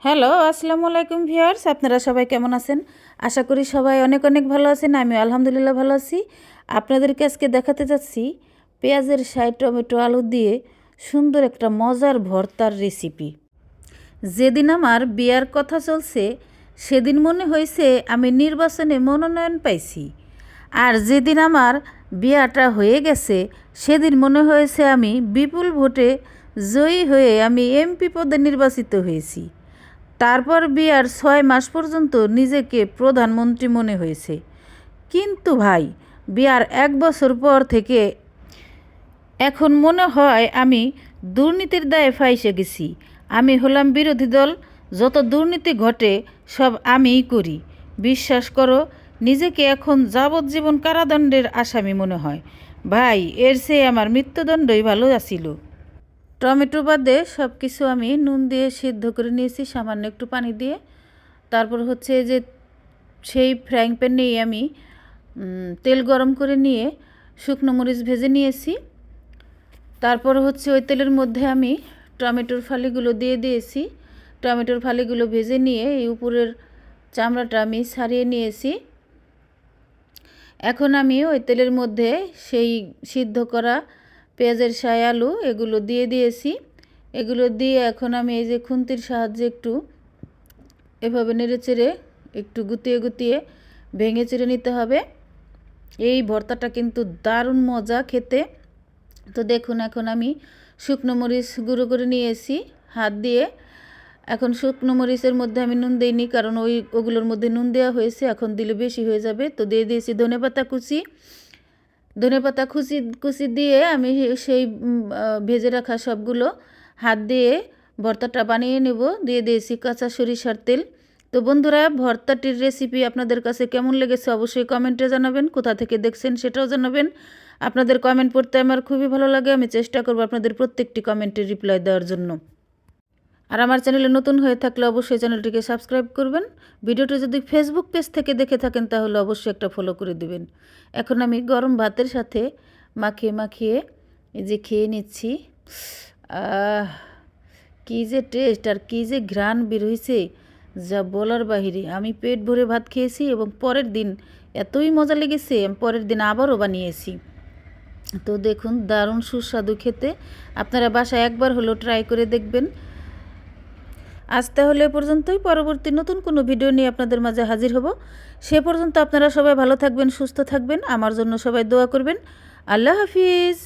Hello, আসসালামু আলাইকুম viewers. আপনারা সবাই কেমন আছেন? আশা করি সবাই অনেক অনেক ভালো আছেন। আমি আলহামদুলিল্লাহ ভালো আছি। আপনাদেরকে আজকে দেখাতে যাচ্ছি পেঁয়াজের শাই টমেটো আলু দিয়ে সুন্দর একটা মজার ভর্তার রেসিপি। যেদিন আমার বিয়ার কথা চলছে সেদিন মনে হয়েছে আমি নির্বাচনে মনোনয়ন পাইছি, আর যেদিন আমার বিয়াটা হয়ে গেছে সেদিন মনে হয়েছে আমি বিপুল ভোটে জয়ী হয়ে আমি এমপি পদে নির্বাচিত হয়েছি। তারপর বিয়ার 6 মাস পর্যন্ত নিজেকে প্রধানমন্ত্রী মনে হয়েছে। কিন্তু ভাই, বিয়ার 1 বছর পর থেকে এখন মনে হয় আমি দুর্নীতির দায়ে ফাঁসে গেছি। আমি হলাম বিরোধী দল, যত দুর্নীতি ঘটে সব আমিই করি। বিশ্বাস করো, নিজেকে এখন যাবজ্জীবন কারাদণ্ডের আসামি মনে হয়। ভাই, এর চেয়ে আমার মৃত্যুদণ্ডই ভালো আছিল। টমেটো বাদে সব কিছু আমি নুন দিয়ে সিদ্ধ করে নিয়েছি, সামান্য একটু পানি দিয়ে। তারপর হচ্ছে যে সেই ফ্রাইং প্যানেই আমি তেল গরম করে নিয়ে শুকনো মরিচ ভেজে নিয়েছি। তারপর হচ্ছে ওই তেলের মধ্যে আমি টমেটোর ফালিগুলো দিয়ে দিয়েছি। টমেটোর ফালিগুলো ভেজে নিয়ে এই উপরের চামড়াটা আমি ছাড়িয়ে নিয়েছি। এখন আমি ওই তেলের মধ্যে সেই সিদ্ধ করা পেঁয়াজের শাই আলু এগুলো দিয়ে দিয়েছি। এগুলো দিয়ে এখন আমি এই যে খুন্তির সাহায্যে একটু এভাবে নেড়ে চেড়ে একটু গুতিয়ে গুতিয়ে ভেঙে চেড়ে নিতে হবে। এই ভর্তাটা কিন্তু দারুণ মজা খেতে। তো দেখুন, এখন আমি শুকনো মরিচ গুঁড়ো করে নিয়েছি হাত দিয়ে। এখন শুকনো মরিচের মধ্যে আমি নুন দিইনি, কারণ ওগুলোর মধ্যে নুন দেওয়া হয়েছে, এখন দিলে বেশি হয়ে যাবে। তো দিয়ে দিয়েছি ধনেপাতা কুচি দিয়ে আমি সেই ভেজে রাখা সবগুলো হাত দিয়ে ভর্তাটা বানিয়ে নেব। দিয়ে দিয়েছি কাঁচা সরিষার তেল। তো বন্ধুরা, ভর্তাটির রেসিপি আপনাদের কাছে কেমন লেগেছে অবশ্যই কমেন্টে জানাবেন। কোথা থেকে দেখছেন সেটাও জানাবেন। আপনাদের কমেন্ট পড়তে আমার খুবই ভালো লাগে। আমি চেষ্টা করব আপনাদের প্রত্যেকটি কমেন্টের রিপ্লাই দেওয়ার জন্য। আর আমার চ্যানেলে নতুন হয়ে থাকলে অবশ্যই চ্যানেলটিকে সাবস্ক্রাইব করবেন। ভিডিওটি যদি ফেসবুক পেজ থেকে দেখে থাকেন তাহলে অবশ্যই একটা ফলো করে দিবেন। এখন আমি গরম ভাতের সাথে মাখিয়ে মাখিয়ে এই যে খেয়ে নিচ্ছি। কী যে টেস্ট আর কী যে ঘ্রাণ বের হয়েছে, যা বলার বাহিরে। আমি পেট ভরে ভাত খেয়েছি এবং পরের দিন এতই মজা লেগেছে আমি পরের দিন আবারও বানিয়েছি। তো দেখুন, দারুণ সুস্বাদু খেতে। আপনারা বাসায় একবার হলেও ট্রাই করে দেখবেন। আজ তাহলে এ পর্যন্তই। পরবর্তী নতুন কোনো ভিডিও নিয়ে আপনাদের মাঝে হাজির হব। সে পর্যন্ত আপনারা সবাই ভালো থাকবেন, সুস্থ থাকবেন। আমার জন্য সবাই দোয়া করবেন। আল্লাহ হাফিজ।